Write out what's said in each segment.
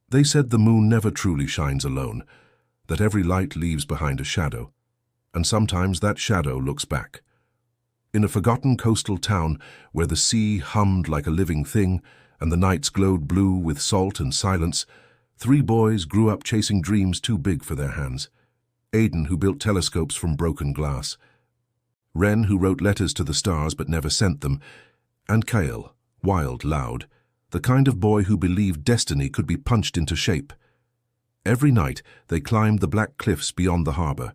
They said the moon never truly shines alone, that every light leaves behind a shadow, and sometimes that shadow looks back. In a forgotten coastal town where the sea hummed like a living thing and the nights glowed blue with salt and silence, 3 boys grew up chasing dreams too big for their hands. Aidan, who built telescopes from broken glass. Ren, who wrote letters to the stars but never sent them. And Kyle, wild, loud, the kind of boy who believed destiny could be punched into shape. Every night they climbed the black cliffs beyond the harbor.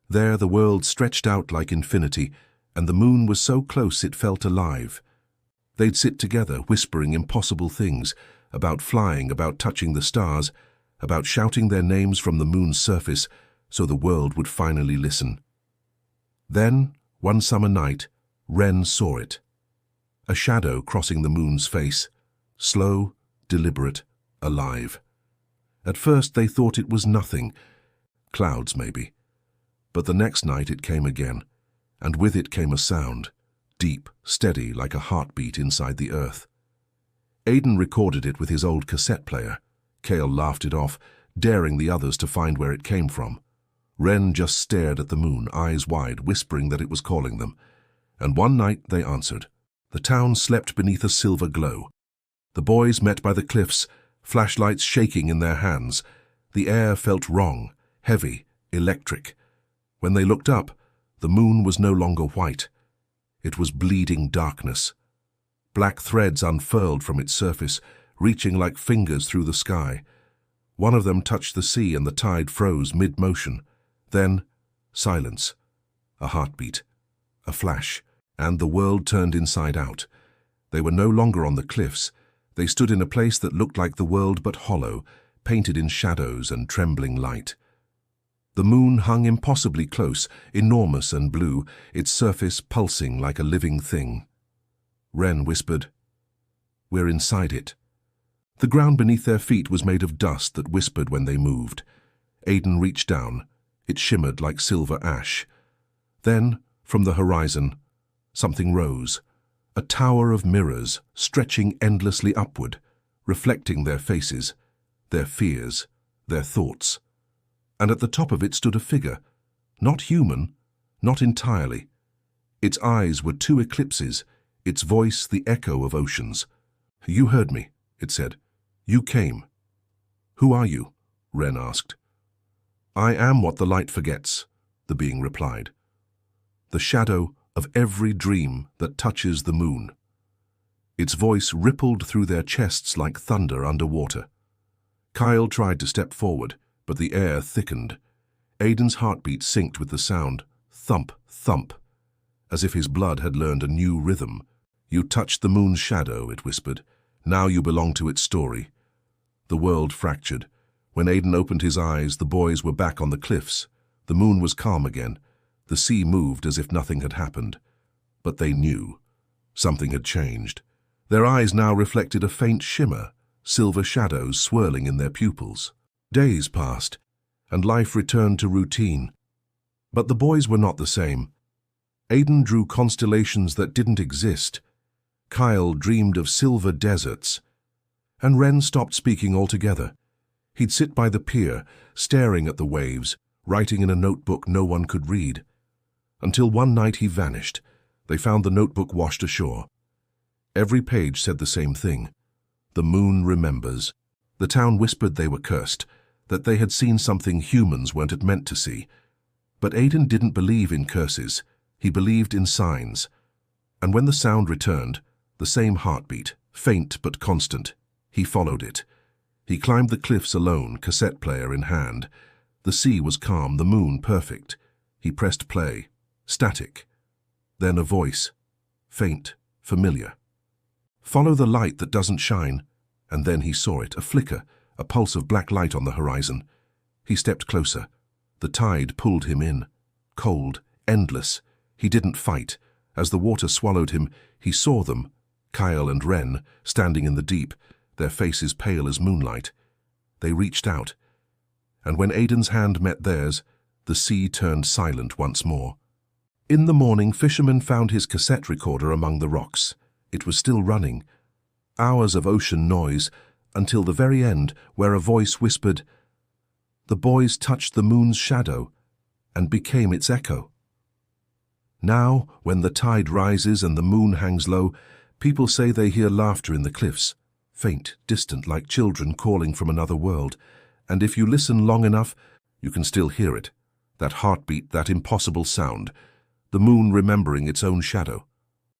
There the world stretched out like infinity, and the moon was so close it felt alive. They'd sit together whispering impossible things, about flying, about touching the stars, about shouting their names from the moon's surface so the world would finally listen. Then, one summer night, Ren saw it. A shadow crossing the moon's face, slow, deliberate, alive. At first they thought it was nothing, clouds maybe. But the next night it came again, and with it came a sound, deep, steady like a heartbeat inside the earth. Aidan recorded it with his old cassette player. Cale laughed it off, daring the others to find where it came from. Ren just stared at the moon, eyes wide, whispering that it was calling them. And one night they answered. The town slept beneath a silver glow. The boys met by the cliffs, flashlights shaking in their hands. The air felt wrong, heavy, electric. When they looked up, the moon was no longer white. It was bleeding darkness. Black threads unfurled from its surface, reaching like fingers through the sky. One of them touched the sea and the tide froze mid-motion. Then, silence. A heartbeat. A flash. And the world turned inside out. They were no longer on the cliffs. They stood in a place that looked like the world but hollow, painted in shadows and trembling light. The moon hung impossibly close, enormous and blue, its surface pulsing like a living thing. Ren whispered, "We're inside it." The ground beneath their feet was made of dust that whispered when they moved. Aidan reached down. It shimmered like silver ash. Then, from the horizon, something rose. A tower of mirrors, stretching endlessly upward, reflecting their faces, their fears, their thoughts. And at the top of it stood a figure, not human, not entirely. Its eyes were 2 eclipses, its voice the echo of oceans. "You heard me," it said. "You came." "Who are you?" Ren asked. "I am what the light forgets," the being replied. "The shadow of every dream that touches the moon." Its voice rippled through their chests like thunder underwater. Kyle tried to step forward, but the air thickened. Aidan's heartbeat synced with the sound, thump, thump, as if his blood had learned a new rhythm. "You touched the moon's shadow," it whispered. "Now you belong to its story." The world fractured. When Aidan opened his eyes, the boys were back on the cliffs. The moon was calm again. The sea moved as if nothing had happened. But they knew. Something had changed. Their eyes now reflected a faint shimmer, silver shadows swirling in their pupils. Days passed, and life returned to routine. But the boys were not the same. Aidan drew constellations that didn't exist. Kyle dreamed of silver deserts. And Ren stopped speaking altogether. He'd sit by the pier, staring at the waves, writing in a notebook no one could read. Until one night he vanished. They found the notebook washed ashore. Every page said the same thing. The moon remembers. The town whispered they were cursed, that they had seen something humans weren't meant to see. But Aidan didn't believe in curses. He believed in signs. And when the sound returned, the same heartbeat, faint but constant, he followed it. He climbed the cliffs alone, cassette player in hand. The sea was calm, the moon perfect. He pressed play. Static. Then a voice. Faint, familiar. "Follow the light that doesn't shine." And then he saw it, a flicker, a pulse of black light on the horizon. He stepped closer. The tide pulled him in. Cold, endless. He didn't fight. As the water swallowed him, he saw them, Kyle and Ren, standing in the deep, their faces pale as moonlight. They reached out. And when Aidan's hand met theirs, the sea turned silent once more. In the morning, fishermen found his cassette recorder among the rocks. It was still running. Hours of ocean noise, until the very end, where a voice whispered, "The boys touched the moon's shadow and became its echo." Now, when the tide rises and the moon hangs low, people say they hear laughter in the cliffs, faint, distant, like children calling from another world. And if you listen long enough, you can still hear it, that heartbeat, that impossible sound, the moon remembering its own shadow.